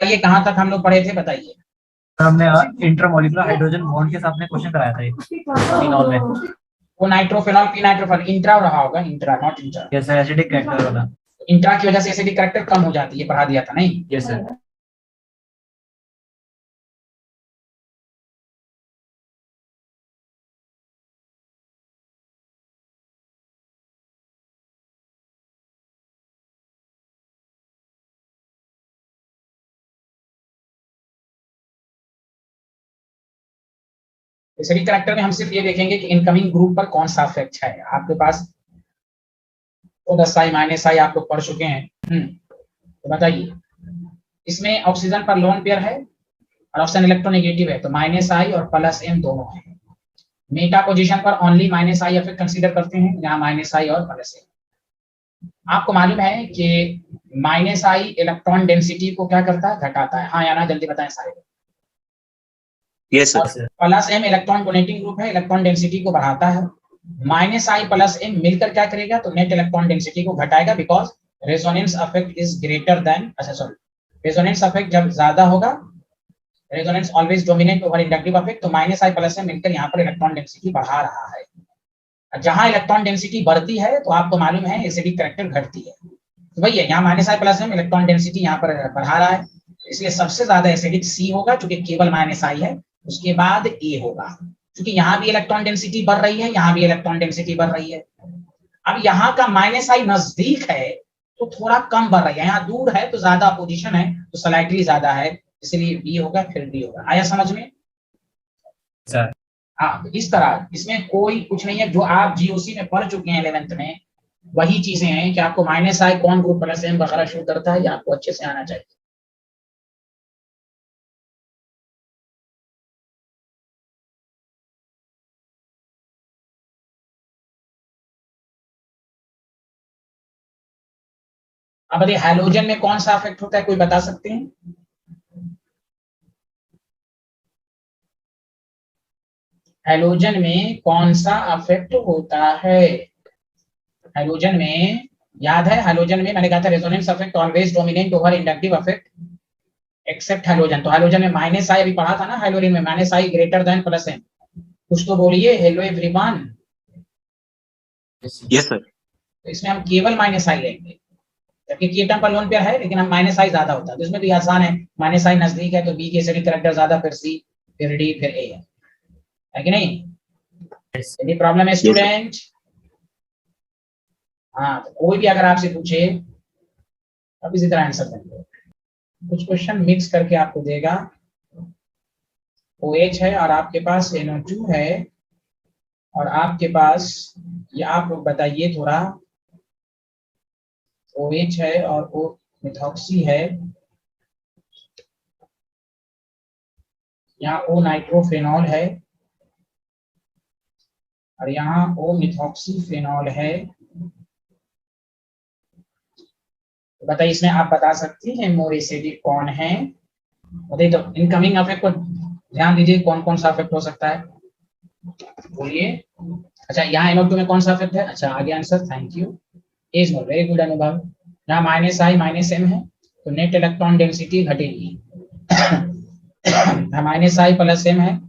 ये कहाँ तक हम लोग पढ़े थे बताइए। हमने इंट्रामोलिकुलर हाइड्रोजन बॉन्ड के साथ में क्वेश्चन कराया था फिनॉल में। वो नाइट्रोफिनॉल पी नाइट्रोफिनॉल इंट्रा रहा होगा, intra not intra. Yes sir, acidic character वाला। इंट्रा की वजह से एसिडिक कैरेक्टर कम हो जाती है, पढ़ा दिया था नहीं। Yes sir. एसिडिक कैरेक्टर में हम सिर्फ ये देखेंगे कि इनकमिंग ग्रुप पर कौन सा इफेक्ट है। आपके पास प्लस आई माइनस आई आप लोग पढ़ चुके हैं। तो बताइए, इसमें ऑक्सीजन पर लोन पेयर है और ऑक्सीजन इलेक्ट्रोनेगेटिव है, तो माइनस आई और प्लस एम दोनों है। मेटा पोजीशन पर only minus I effect consider करते हैं, यहाँ माइनस आई और प्लस एम। आपको मालूम है कि माइनस आई इलेक्ट्रॉन डेंसिटी को क्या करता है, घटाता है। हाँ या ना, जल्दी बताएं सारे। Yes sir. Plus M electron donating group है, इलेक्ट्रॉन डेंसिटी को बढ़ाता है। माइनस आई प्लस एम मिलकर क्या करेगा, तो नेट इलेक्ट्रॉन डेंसिटी को घटाएगा, because resonance effect is greater than, अच्छा सॉरी, रेजोनेंस इफेक्ट जब ज्यादा होगा, resonance always dominate over inductive effect, तो माइनस आई प्लस एम मिलकर यहाँ पर इलेक्ट्रॉन डेंसिटी बढ़ा रहा है। जहां इलेक्ट्रॉन डेंसिटी बढ़ती है तो आपको मालूम है एसिडिक कैरेक्टर घटती है। तो वही है, यहाँ minus I plus M electron density यहाँ पर बढ़ा रहा है, इसलिए सबसे ज्यादा एसिडिक सी होगा, क्योंकि केवल माइनस आई है। उसके बाद ए होगा, क्योंकि यहाँ भी इलेक्ट्रॉन डेंसिटी बढ़ रही है, यहाँ भी इलेक्ट्रॉन डेंसिटी बढ़ रही है। अब यहाँ का माइनस आई नजदीक है तो थोड़ा कम बढ़ रही है, यहाँ दूर है तो ज्यादा अपोजिशन है तो स्लाइटली ज्यादा है, इसलिए बी होगा, फिर डी होगा। आया समझ में सर? हाँ, तो इस तरह इसमें कोई कुछ नहीं है, जो आप जीओसी में पढ़ चुके हैं 11th में, वही चीजें हैं कि आपको माइनस आई कौन ग्रुप प्लस एम वगैरह शो करता है, ये आपको अच्छे से आना चाहिए। अब बताइए हैलोजन में कौन सा इफेक्ट होता है, कोई बता सकते हैं? हैलोजन में कौन सा इफेक्ट होता है? हैलोजन में याद है, हैलोजन में मैंने कहा था resonance effect always dominate over inductive effect except halogen. तो हैलोजन में माइनस आई अभी पढ़ा था ना, हैलोजन में minus I greater than plus M. कुछ तो बोलिए, हेलो एवरीवन। Yes sir. तो इसमें हम केवल माइनस आई लेंगे, जबकि कीटन पर लोन पेयर है, लेकिन हम माइनस आई ज्यादा होता है, तो इसमें तो ये आसान है, माइनस आई नजदीक है तो बी के एसिडिक कैरेक्टर ज्यादा, फिर सी, फिर डी, फिर ए है कि नहीं? एनी प्रॉब्लम है स्टूडेंट? हाँ, तो कोई भी अगर आपसे पूछे अब इसी तरह आंसर देंगे। कुछ क्वेश्चन मिक्स करके आपको देगा। OH है और आपके पास NO2 है, और आपके पास ये आप लोग बताइए थोड़ा, OH है और O मिथॉक्सी है, यहाँ O नाइट्रोफेनॉल है और यहाँ O मिथॉक्सी फेनॉल है। तो बताइए इसमें आप बता सकती हैं मोर एसिडिक कौन है? बताइए, तो इनकमिंग इफेक्ट को ध्यान दीजिए, कौन कौन सा इफेक्ट हो सकता है, बोलिए। अच्छा, यहाँ NO2 में कौन सा इफेक्ट है? अच्छा, आगे answer, thank you, is more, very good Anubhav. यहाँ माइनस आई माइनस एम है तो नेट इलेक्ट्रॉन डेंसिटी घटेगी। माइनस आई प्लस एम है,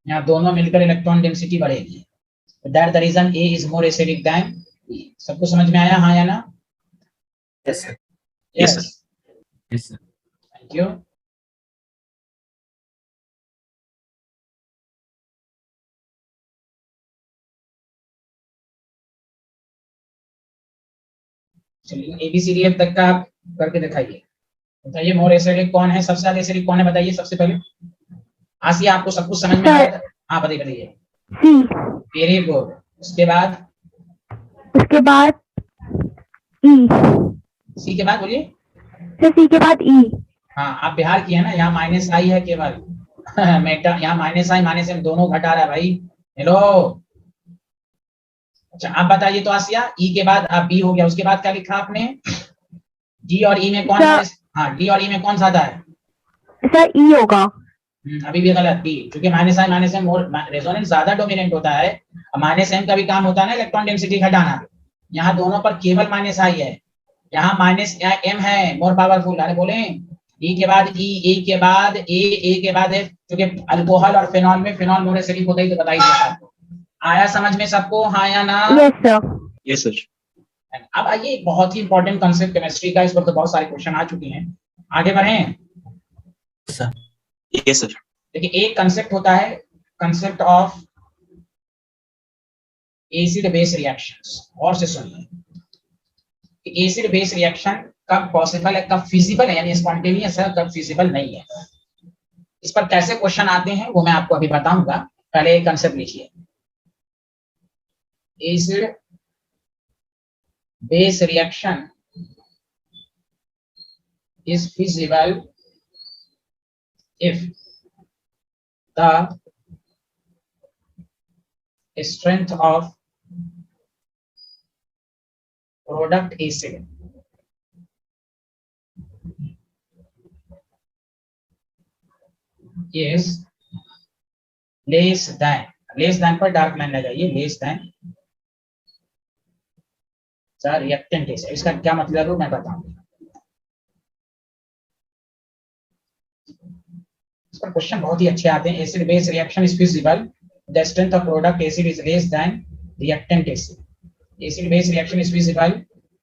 यहाँ दोनों मिलकर इलेक्ट्रॉन डेंसिटी बढ़ेगी, that the reason A is more acidic than B. सबको समझ में आया, हाँ या ना? Yes sir. Yes yes sir. Thank you. चलिए ABCDF तक का आप करके दिखाइए। बताइए मोर एसिडिक कौन है, सबसे ज्यादा एसिडिक कौन है, बताइए सबसे पहले। आसिया, आपको सब कुछ समझ में आया था? हाँ बताइए बताइए। सी। Very good. उसके बाद ई। सी के बाद बोलिए। फिर सी के बाद ई। हाँ, आप बिहार की है ना, यहाँ माइनस आई है केवल। मेटा यहाँ माइनस आई माइनस एम दोनों घटा रहा है भाई। हेलो, अच्छा आप बताइए तो आसिया, ई के बाद आप बी हो गया, उसके बाद क्या लिखा आपने? डी और ई में कौन है? हाँ, डी और ई में कौन ज्यादा है? सर ई होगा। अभी भी गलत, बी, क्योंकि minus I minus M resonance ज्यादा डोमिनेंट होता है, माइनस एम का भी काम होता है ना इलेक्ट्रॉन डेंसिटी घटाना। यहाँ दोनों पर केवल माइनस आई है, यहाँ माइनस एम है मोर पावरफुल। अरे बोले ई के बाद ई, ए के बाद ए के बाद है, क्योंकि अल्कोहल और फिनॉल में फिनॉल मोर एसिडिक होता ही तो बताइए आपको। आया समझ में सबको, हाँ या ना? Yes sir. Yes sir. अब आइए, बहुत ही इंपॉर्टेंट कंसेप्ट केमिस्ट्री का, इस पर तो बहुत सारे क्वेश्चन आ चुके हैं, आगे बढ़ें। Yes sir. देखिए, एक कंसेप्ट होता है concept of acid base reactions. और से सुनिए, एसिड बेस रिएक्शन कब पॉसिबल है, कब फिजिबल है, यानी स्पॉन्टेनियस है, कब फिजिबल नहीं है। इस पर कैसे क्वेश्चन आते हैं वो मैं आपको अभी बताऊंगा, पहले एक कंसेप्ट लिखिए। Acid base reaction is feasible if the strength of product acid is less than पर डार्क लाइन लगाइए, less than the reactant acid। इसका क्या मतलब है मैं बताऊंगा। इस पर क्वेश्चन बहुत ही अच्छे आते हैं। Acid base reaction is feasible, the strength of product acid is less than reactant acid. Acid base reaction is feasible,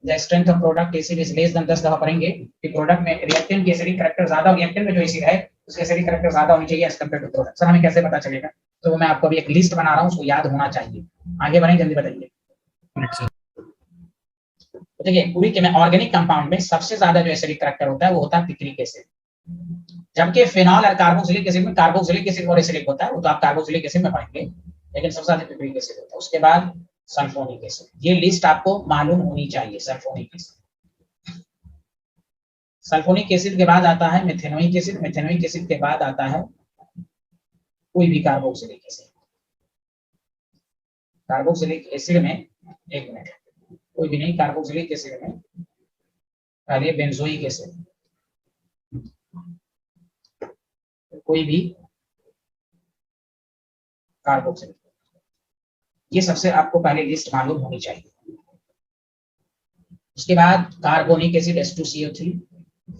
the strength of product acid is less than, 10 दफा पढ़ेंगे कि प्रोडक्ट में रिएक्टेंट की acidic character ज्यादा, reactant में जो acid है उसकी एसिडिक कैरेक्टर ज्यादा होनी चाहिए as compare to product. Sir हमें कैसे पता चलेगा? तो मैं आपको अभी एक लिस्ट बना रहा हूं, उसको याद होना चाहिए। आगे बढ़ें, जल्दी बताइए। तो देखिए, पूरी के में ऑर्गेनिक कंपाउंड में सबसे ज्यादा जो एसिडिक कैरेक्टर होता है वो होता है पिक्रिक एसिड, जबकि फिनॉल और कार्बोक्सिलिक एसिड में कार्बोक्सिलिक एसिड और एसिडिक होता है, वो तो आप कार्बोक्सिलिक एसिड में पाएंगे, लेकिन सबसे ज्यादा पिप्रिक एसिड होता है। उसके बाद सल्फोनिक एसिड। ये लिस्ट आपको मालूम होनी चाहिए। सल्फोनिक एसिड, सल्फोनिक एसिड के बाद आता है मेथेनोइक एसिड, मेथेनोइक एसिड के बाद आता है कोई भी कार्बोक्सिलिक एसिड। कार्बोक्सिलिक एसिड में, एक मिनट, कोई भी नहीं, कार्बोक्सिलिक एसिड में पहले बेंजोइक एसिड, कोई भी कार्बोक्सिलिक, ये सबसे आपको पहले लिस्ट मालूम होनी चाहिए। उसके बाद कार्बोनिक एसिड H2CO3,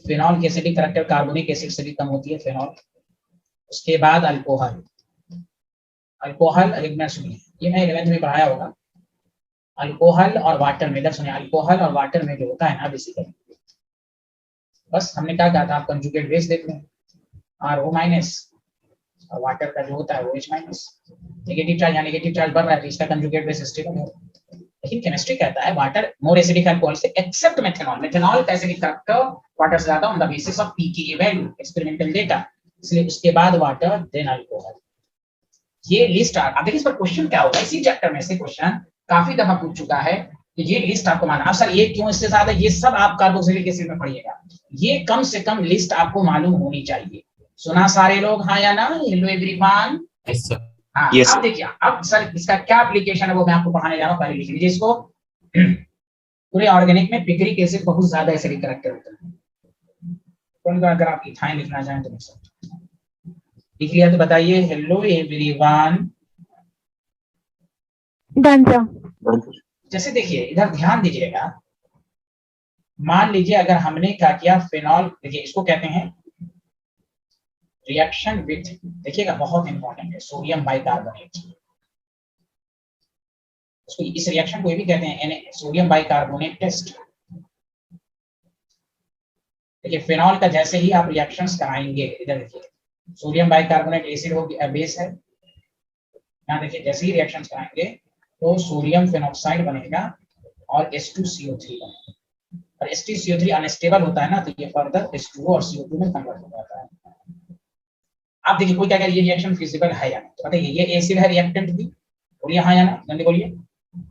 फिनॉल की एसिडिक कैरेक्टर कार्बोनिक एसिड से भी कम होती है, फिनॉल। उसके बाद अल्कोहल, अल्कोहल एक मिनट सुनिए, ये मैं 11th में पढ़ाया होगा। अल्कोहल और वाटर में, इधर सुनिए, अल्कोहल और वाटर में जो होता है ना बेसिकली, बस हमने क्या कहा था, आप कंजुगेट बेस देख लें, RO- और वाटर का जो होता है वो H-। नेगेटिव चार्ज, यहाँ नेगेटिव चार्ज बढ़ रहा है तो इसका कंजुगेट बेस स्टेबल है। लेकिन केमिस्ट्री कहता है वाटर मोर एसिडिक अल्कोहल से एक्सेप्ट मेथनॉल। मेथनॉल का एसिडिक कैरेक्टर वाटर से ज्यादा on the basis of pKa value, experimental data, इसलिए उसके बाद वाटर देन अल्कोहल। ये लिस्ट आप देखिए, इस पर क्वेश्चन क्या होगा, इसी चैप्टर में से क्वेश्चन काफी दफा पूछ चुका है कि ये लिस्ट आपको मालूम। अब सर ये क्यों, इससे ज्यादा, ये सब आप कार्बोक्सिलिक एसिड में पढ़िएगा, ये कम से कम लिस्ट आपको मालूम होनी चाहिए। सुना सारे लोग, हाँ या ना? Hello everyone. Yes sir. हाँ, Yes, अब देखिए, अब सर इसका क्या एप्लीकेशन है वो मैं आपको पढ़ाने जा रहा हूँ, पहले लिख लीजिए इसको। पूरे ऑर्गेनिक में पिक्रिक एसिड बहुत ज्यादा एसिडिक कैरेक्टर होता है। तो अगर आप इथाइन लिखना चाहें तो लिख सकते हैं। लिख लिया तो बताइए। Hello everyone. Done sir. जैसे देखिए, इधर ध्यान दीजिएगा, मान लीजिए अगर हमने क्या किया, फिनॉल, देखिए इसको कहते हैं रिएक्शन विथ, देखिएगा बहुत इंपॉर्टेंट है, सोडियम बाइकार्बोनेट। उसको, इस रिएक्शन को ये भी कहते हैं सोडियम बाइकार्बोनेट टेस्ट। देखिए फिनॉल का जैसे ही आप रिएक्शंस कराएंगे, इधर देखिए सोडियम बाइकार्बोनेट एसिड हो गया, बेस है, यहाँ देखिए जैसे ही रिएक्शंस कराएंगे तो सोडियम फिनॉक्साइड बनेगा और H2CO3 बनेगा, और H2CO3 अनस्टेबल होता है ना, तो ये फर्दर H2O और CO2 में कन्वर्ट हो जाता है। आप देखिए कोई क्या कह रहा है, ये रिएक्शन फिजिबल है या नहीं, तो बताइए ये एसिड है, रिएक्टेंट भी, बोलिए हाँ या ना, जल्दी बोलिए।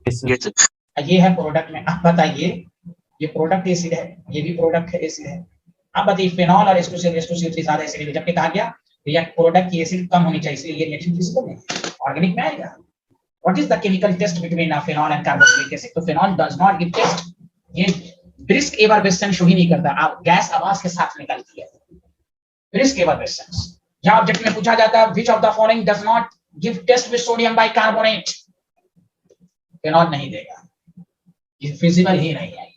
Yes sir. ये है प्रोडक्ट में, आप बताइए ये प्रोडक्ट एसिड है, ये भी प्रोडक्ट है एसिड है। अब बताइए फिनॉल और H2CO3 ज्यादा एसिड है, जबकि कहा गया रिएक्ट प्रोडक्ट की एसिड कम होनी चाहिए, इसलिए ये रिएक्शन फिजिबल नहीं, ऑर्गेनिक में आएगा। What is the chemical test between phenol and carboxylic acid? तो phenol does not give test, ये ब्रिस्क एवरबेसेंस शो ही नहीं करता, आप गैस आवाज के साथ निकलती है, ब्रिस्क एवरबेसेंस। जहां ऑब्जेक्ट में पूछा जाता है which of the following does not give test with sodium bicarbonate, phenol नहीं देगा, ये फिजिबल ही नहीं है,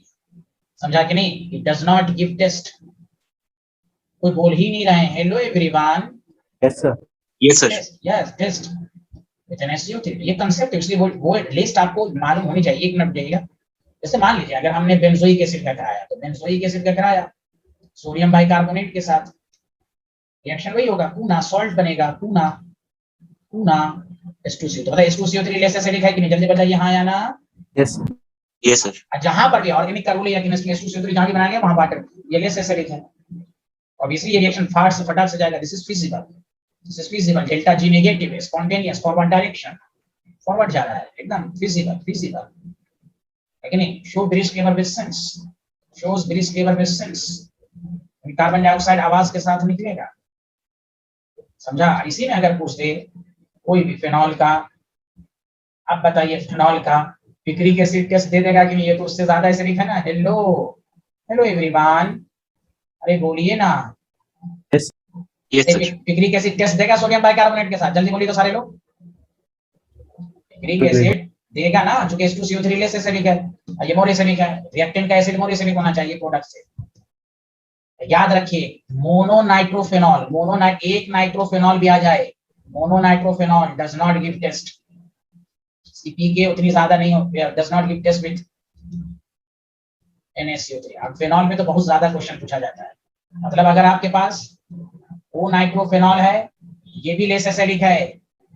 समझा कि नहीं? It does not give test. कोई बोल ही नहीं रहे हैं। Hello everyone, yes sir. Yes, sir. Yes test with N SiO3। ये कांसेप्ट इसलिए वो लिस्ट आपको मालूम होनी चाहिए। एक मिनट जाइएगा। जैसे मान लीजिए अगर हमने बेंजोइक एसिड का कराया तो बेंजोइक एसिड का कराया सोडियम बाइकार्बोनेट के साथ, रिएक्शन वही होगा, टूना सॉल्ट बनेगा, टूना टूना H2CO। तो बताइए H2CO3 लेस एसिडिक है कि नहीं? जल्दी बताइए हाँ या ना। Yes Yes, sir. जहां पर भी ऑर्गेनिक कार्बोले या केमिस्ट्री H2CO3 जहां भी बनाएंगे वहां वाटर, ये लेस एसिडिक है। ऑब्वियसली ये रिएक्शन फास्ट से फटाक से जाएगा। This is feasible, this is feasible. Delta G negative है, स्पॉन्टेनियस, फॉरवर्ड डायरेक्शन, फॉरवर्ड जा रहा है, एकदम फिजिबल फिजिबल है कि नहीं? Show brisk effervescence, shows brisk effervescence. Carbon dioxide आवाज के साथ निकलेगा, समझा? इसी में अगर पूछ दे कोई भी फेनॉल का, अब बताइए फेनॉल का पिक्रिक एसिड टेस्ट दे देगा कि नहीं? ये तो उससे ज्यादा एसिडिक है ना। हेलो हेलो एवरीवन, अरे बोलिए ना। Yes Yes, sir. Picric acid test देगा सोडियम बाइकार्बोनेट के साथ? जल्दी बोलिए तो सारे लोग। पिक्रिक एसिड देगा ना, जो कि H2CO3 लेस एसिडिक है, ये मोर एसिडिक है। रिएक्टेंट का एसिड मोर एसिडिक होना चाहिए प्रोडक्ट से। याद रखिए मोनोनाइट्रोफेनॉल, मोनोनाइट एक नाइट्रोफेनॉल भी आ जाए, mononitrophenol does not give test. CPK उतनी ज्यादा नहीं होती है, does not give test with NaCO3। अब फेनॉल में तो बहुत ज्यादा क्वेश्चन पूछा जाता है। मतलब अगर आपके पास वो नाइट्रोफेनॉल है, ये भी लेस एसिडिक है,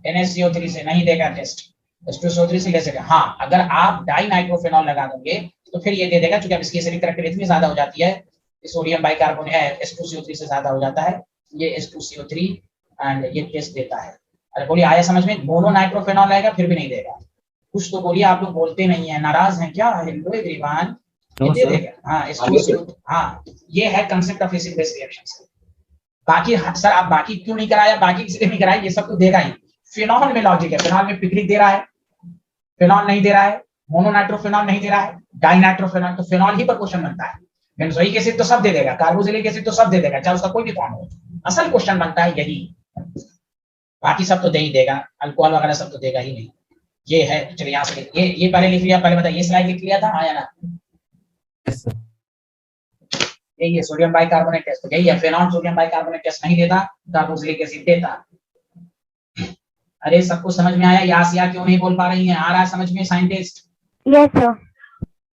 NaCO3 से नहीं देगा टेस्ट, H2SO3 से ले सके। हाँ अगर आप डाई नाइट्रोफेनॉल लगा दोगे तो फिर ये दे देगा, क्योंकि अब इसकी एसिडिक कैरेक्टर इतनी ज्यादा हो जाती है, सोडियम बाइकार्बोनेट है H2CO3 से ज्यादा हो जाता है, ये H2CO3 एंड ये टेस्ट देता है। अरे बोलिए आया समझ में? मोनो नाइट्रोफेनॉल आएगा फिर भी नहीं देगा। कुछ तो बोलिए, आप लोग बोलते नहीं है, नाराज हैं क्या? हेलो एवरीवन, ये दे देगा। हाँ H2CO, हाँ ये है concept of acid base reactions. बाकी सर आप बाकी क्यों नहीं कराया? बाकी किसी ने नहीं कराया, ये सब तो देगा ही। फिनॉल में लॉजिक है, फिनॉल में पिक्रिक दे रहा है, फिनॉल नहीं दे रहा है, मोनोनाइट्रोफेनॉल नहीं दे रहा है, डाइनाइट्रोफेनॉल, तो फिनॉल ही पर क्वेश्चन बनता है। बेंजोइक एसिड तो सब दे देगा, कार्बोक्सिलिक एसिड तो सब दे देगा, चाहे उसका कोई भी फॉर्म हो। असल क्वेश्चन बनता है यही, बाकी सब तो दे ही देगा, अल्कोहल वगैरह सब तो देगा ही नहीं। ये है, चलिए यहाँ से ये पहले लिख लिया, पहले बताइए ये स्लाइड लिख लिया था आया ना? Yes sir. यही है सोडियम बाइकार्बोनेट टेस्ट, यही है। फेनॉल सोडियम बाइकार्बोनेट टेस्ट नहीं देता, कार्बोक्सिलिक एसिड देता। अरे सबको समझ में आया? यासिया क्यों नहीं बोल पा रही हैं? आ रहा है समझ में scientist? Yes, sir.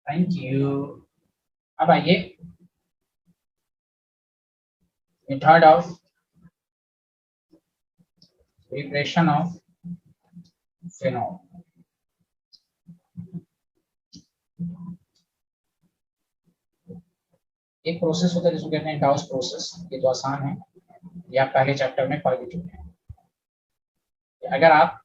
Thank you. अब आइए method of preparation of phenol. एक प्रोसेस होता है जिसको कहते हैं गाउस प्रोसेस, ये तो आसान है, ये आप पहले चैप्टर में पढ़ चुके हैं। अगर आप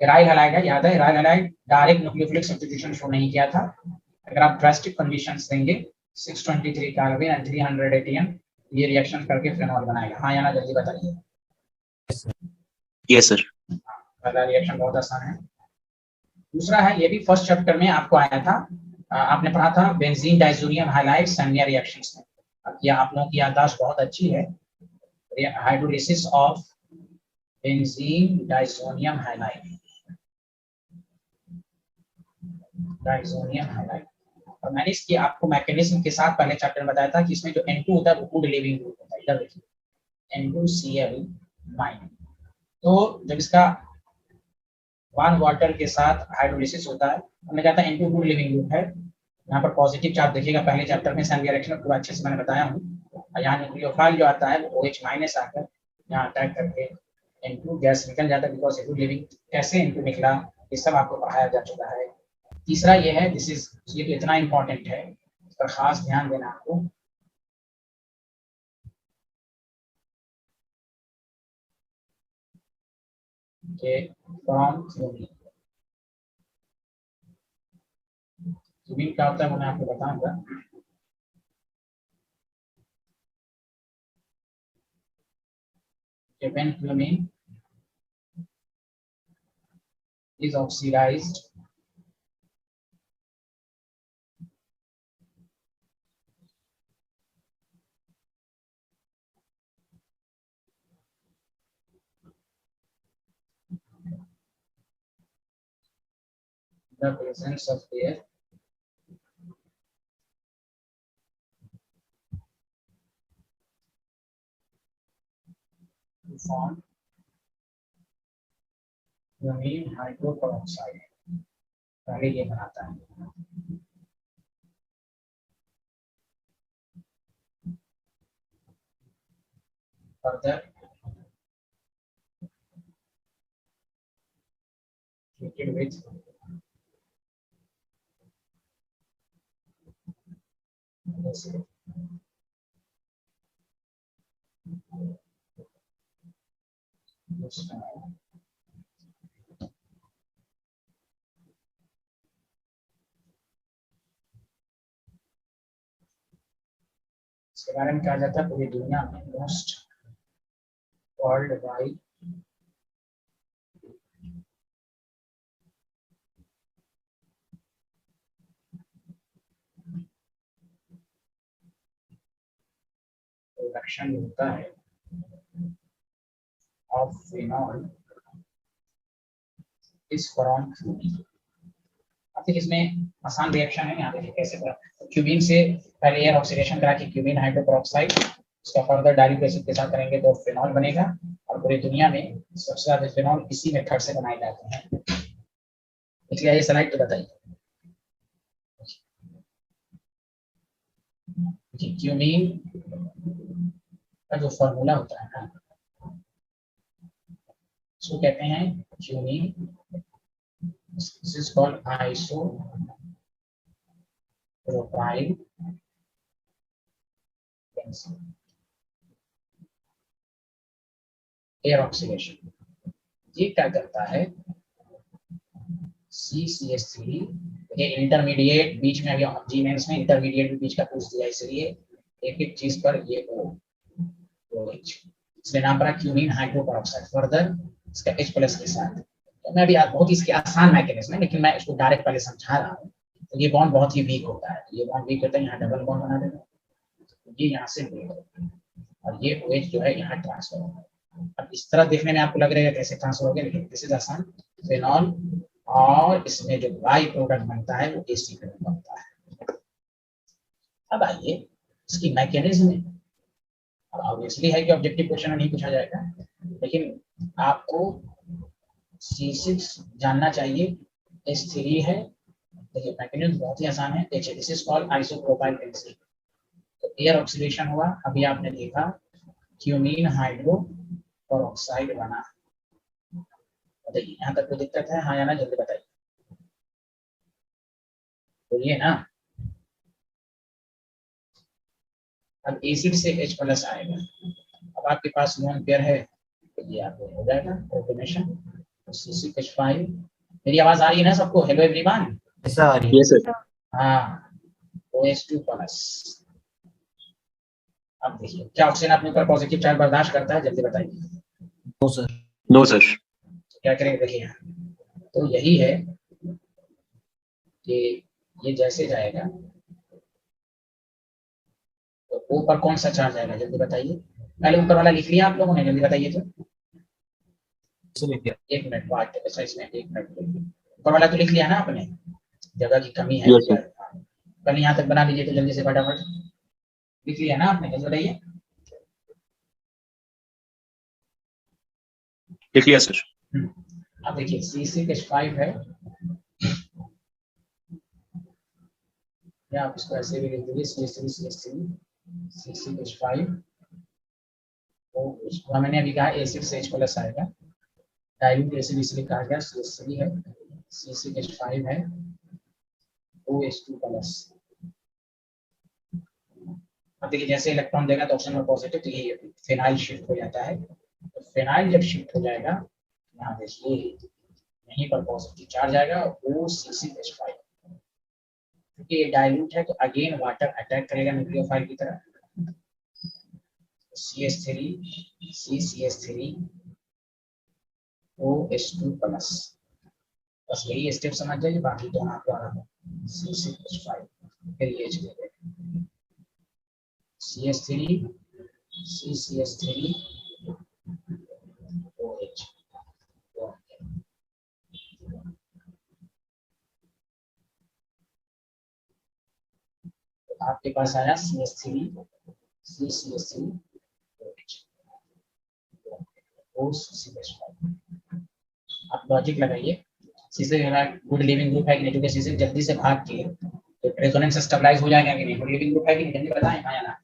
एराइल हैलाइड है, याद है aryl halide direct nucleophilic substitution show नहीं किया था। अगर आप ड्रास्टिक कंडीशंस देंगे 623 कार्बन एंड 300 ATM, ये रिएक्शन करके फेनॉल बनाएगा। हाँ या ना? जल्दी बताइए। Yes, sir. पहला रिएक्शन बहुत आसान है। दूसरा है, ये भी फर्स्ट चैप्टर में आपको आया था, आपने पढ़ा था बेंजीन डाइजोनियम हैलाइड सैन्या रिएक्शंस में। अब ये आप लोगों की याददाश्त बहुत अच्छी है। Hydrolysis of benzene diazonium halide, diazonium halide. और मैंने इसकी आपको मैकेनिज्म के साथ पहले चैप्टर में बताया था कि इसमें जो N2 होता है वो गुड लिविंग ग्रुप होता है। इधर देखिए N2Cl-। तो जब इसका वन वाटर के साथ हाइड्रोलिसिस होता है, हमने कहा था N2 गुड लिविंग ग्रुप है। यहाँ पर पॉजिटिव चार्ज देखिएगा, पहले चैप्टर में सैन रिएक्शन पूरा अच्छे से मैंने बताया हूँ। यहाँ न्यूक्लियोफाइल जो आता है वो OH- आकर यहाँ अटैक करके N2 गैस निकल जाता है, बिकॉज गुड लिविंग। कैसे N2 निकला ये सब आपको पढ़ाया जा चुका है। तीसरा ये है, दिस इज, ये तो इतना इंपॉर्टेंट है, इस पर खास ध्यान देना आपको। फ्रॉम क्यूमीन क्या होता है वो मैं आपको बताऊंगा। when cumene is oxidized, the presence of their form cumene hydroperoxide, पहले ये बनाता है। फर्दर treated with इसके बारे में कहा जाता है पूरी दुनिया में मोस्ट वर्ल्ड वाइड प्रोडक्शन होता है ऑफ फिनॉल इस फ्रॉम क्यूमीन। अब देखिए इसमें आसान रिएक्शन है, यहाँ देखिए कैसे करा। क्यूमीन से पहले एयर ऑक्सीडेशन करा के क्यूमीन हाइड्रोपेरोक्साइड, उसका फर्दर डाइल्यूट एसिड के साथ करेंगे तो फिनॉल बनेगा। और पूरी दुनिया में सबसे ज्यादा फिनॉल इसी मेथड से बनाए जाते हैं। इसलिए ये स्लाइड तो बताइए क्यूमीन का जो फॉर्मूला होता है ना, उसको कहते हैं cumene, this is called isopropyl air oxidation. ये क्या करता है, CCH3, ये इंटरमीडिएट बीच में, अभी जी मेंस में इंटरमीडिएट भी बीच का पूछ दिया, इसलिए एक एक चीज पर ये OH, इसलिए नाम पड़ा क्यूमीन हाइड्रोपेरोक्साइड। फर्दर इसका H+ के साथ, तो मैं अभी बहुत इसकी आसान मैकेनिज्म है, लेकिन मैं इसको डायरेक्ट पहले समझा रहा हूँ। तो ये बॉन्ड बहुत ही वीक होता है, ये बॉन्ड वीक होता है, यहाँ डबल बॉन्ड बना देगा, ये यहाँ से ब्रेक होगा और ये OH जो है यहाँ ट्रांसफर होगा। अब इस तरह देखने में आपको लग रहा है कैसे ट्रांसफर हो गया, लेकिन दिस इज आसान। फिनॉल और इसमें जो बाई प्रोडक्ट बनता है वो एसीटोन बनता है। अब आइए इसकी मैकेनिज्म में, ऑब्वियसली है कि ऑब्जेक्टिव क्वेश्चन में नहीं पूछा जाएगा, लेकिन आपको C6 जानना चाहिए, H3 है। देखिए मैकेनिज्म बहुत ही आसान है, this is called isopropyl benzene. तो एयर ऑक्सीडेशन हुआ, अभी आपने देखा क्यूमीन हाइड्रोपेरोक्साइड बना। देखिए यहाँ तक कोई दिक्कत है, हाँ या ना जल्दी बताइए, बोलिए ना। अब एसिड से H+ आएगा, अब आपके पास लोन पेयर है तो ये आपको हो जाएगा ऑटोमेशन, तो C6H5। मेरी आवाज आ रही है ना सबको? Hello everyone. ऐसा आ रही है। Yes, sir. हाँ, OH2+। अब देखिए क्या ऑक्सीजन अपने ऊपर पॉजिटिव चार्ज बर्दाश्त करता है, जल्दी बताइए। No sir. No, sir. क्या करेंगे देखिए, तो यही है कि ये जैसे जाएगा तो ऊपर कौन सा चार्ज आएगा, जल्दी बताइए। पहले ऊपर वाला लिख लिया आप लोगों ने, जल्दी बताइए। तो एक मिनट बाद, अच्छा इसमें एक मिनट, ऊपर वाला तो लिख लिया ना आपने, जगह की कमी है। Yes, sir. पहले यहाँ तक बना लीजिए, तो जल्दी से फटाफट लिख लिया ना आपने, जल्दी बताइए। लिख लिया सर। अब देखिए C6H5 है, या आप इसको ऐसे भी लिख दीजिए C6H3, C6H5। तो उसको मैंने अभी कहा एसिड से H+ आएगा, डाइल्यूट एसिड इसलिए कहा गया, CH3 है, C6H5 है, OH2+। अब देखिए जैसे इलेक्ट्रॉन देगा तो ऑक्सीजन में पॉजिटिव, तो ये फिनाइल शिफ्ट हो जाता है। तो फिनाइल जब शिफ्ट हो जाएगा, यहाँ देखिए यहीं पर पॉजिटिव चार्ज आएगा, OC6H5, क्योंकि ये डाइल्यूट है तो अगेन वाटर अटैक करेगा न्यूक्लियोफाइल की तरह। CH3 CCH3 OH2+, बस यही स्टेप समझ जाइए, बाकी तो आपको आ रहा है। C6H5 फिर ये CH3 CCH3 OH। आपके पास आया CH3 CCH3 OH। CH4। आप लॉजिक लगाइए, सीसे गुड लिविंग ग्रुप है कि नहीं, क्योंकि सीसे जल्दी से भाग के तो रेजोनेंस स्टेबलाइज हो जाएगा कि नहीं, गुड लिविंग ग्रुप है कि नहीं, जल्दी बताएं हाँ या ना।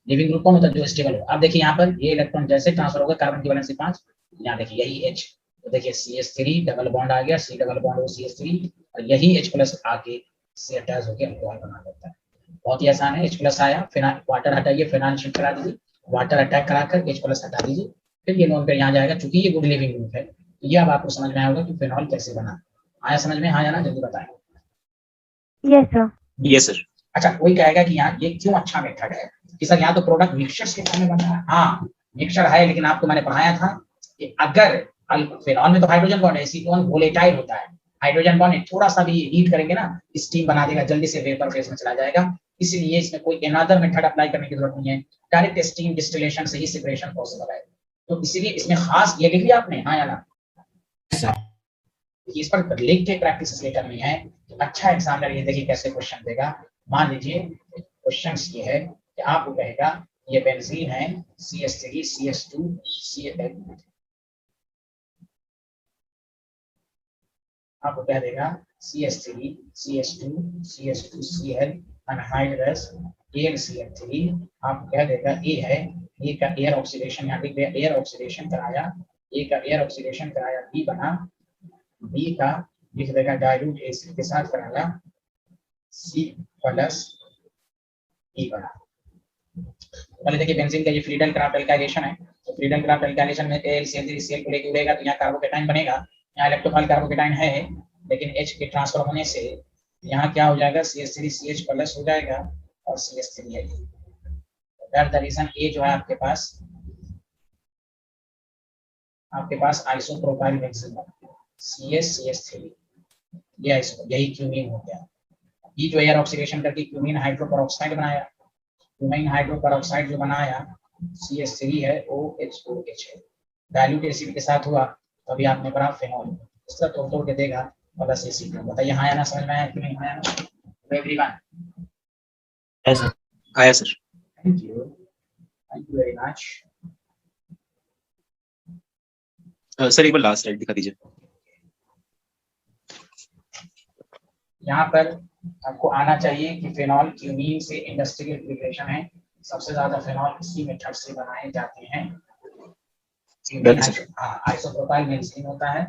लिविंग ग्रुप कौन होता है, जो स्टेबल हो। अब देखिए यहाँ पर ये इलेक्ट्रॉन जैसे ट्रांसफर होगा, कार्बन की वैलेंसी 5, यहाँ देखिए यही H, तो देखिए CH3 डबल बॉन्ड आ गया, C डबल बॉन्ड हो CH3, और यही H प्लस आके से अटैच होकर अल्कोहल बना देता है। बहुत ही आसान है। H प्लस आया, फिर वाटर हटाइए, फिनाइल शिफ्ट करा दीजिए, वाटर अटैक कराकर H प्लस हटा दीजिए, फिर ये लोन पे यहाँ जाएगा। चूंकि ये गुड लिविंग ग्रुप है, तो ये अब आपको समझ में आया होगा कि फिनॉल कैसे बना। आया समझ में, हाँ या ना, जल्दी बताएं। Yes sir. Yes, sir. अच्छा, कोई कहेगा कि यहाँ ये क्यों अच्छा मेथड है कि सर यहाँ तो प्रोडक्ट मिक्सचर के फॉर्म में बन रहा है। हाँ मिक्सचर है, लेकिन आपको मैंने पढ़ाया था कि अगर फिनॉल में तो हाइड्रोजन बॉन्ड है, एसीटोन वोलेटाइल होता है, हाइड्रोजन बॉन्ड थोड़ा सा भी हीट करेंगे ना, स्टीम बना देगा, जल्दी से वेपर फेज में चला जाएगा। इसलिए इसमें कोई अनदर मेथड अप्लाई करने की जरूरत नहीं है, डायरेक्ट स्टीम डिस्टिलेशन से ही सेपरेशन पॉसिबल है। तो इसीलिए इसमें खास ये लिख लिया आपने, हाँ या ना। इस पर लिख के प्रैक्टिस ये करनी है। तो अच्छा एग्जामिनर ये देखिए कैसे क्वेश्चन देगा। मान लीजिए क्वेश्चन ये है कि आपको कहेगा ये बेंजीन है CH3 CH2 Cl, आपको कह देगा CH3 CH2 CH2 Cl anhydrous AlCl3, आपको कह देगा A है, A का एयर ऑक्सीडेशन यहाँ लिख दिया, एयर ऑक्सीडेशन कराया, A का एयर ऑक्सीडेशन कराया, B बना, B का लिख देगा डाइल्यूट एसिड के साथ कराया, C प्लस E बना। पहले देखिए बेंजीन का ये फ्रीडल क्राफ्ट एल्काइलेशन है, तो फ्रीडल क्राफ्ट एल्काइलेशन में AlCl3 को लेके उड़ेगा, तो यहाँ कार्बोकेटाइन बनेगा, यहाँ इलेक्ट्रोफाइल कार्बोकेटाइन है, लेकिन H के ट्रांसफर होने से यहाँ क्या हो जाएगा, CH3 CH प्लस हो जाएगा और CH3 है। दैट द रीजन A जो है आपके पास आइसोप्रोपाइल बेंजीन है, CH3, ये यही क्यूमीन हो गया। ये जो एयर ऑक्सीडेशन करके क्यूमीन हाइड्रोपेरोक्साइड बनाया, क्यूमीन हाइड्रोपेरोक्साइड जो बनाया CH3 है, OH है, डाइल्यूट एसिड के साथ हुआ, तो अभी आपने पढ़ा फिनॉल, इस तरह तोड़ के देगा प्लस एसिड। बताइए हाँ या ना, समझ में आया कि नहीं आया ना एवरीवन? Yes, sir. आया sir. Thank you very much. Sir एक बार लास्ट स्लाइड दिखा दीजिए। यहाँ पर आपको आना चाहिए कि फिनॉल क्यूमीन से इंडस्ट्रियल प्रिपरेशन है, सबसे ज्यादा फिनॉल इसी मेथड से बनाए जाते हैं। आइसोप्रोपाइल बेंजीन होता है,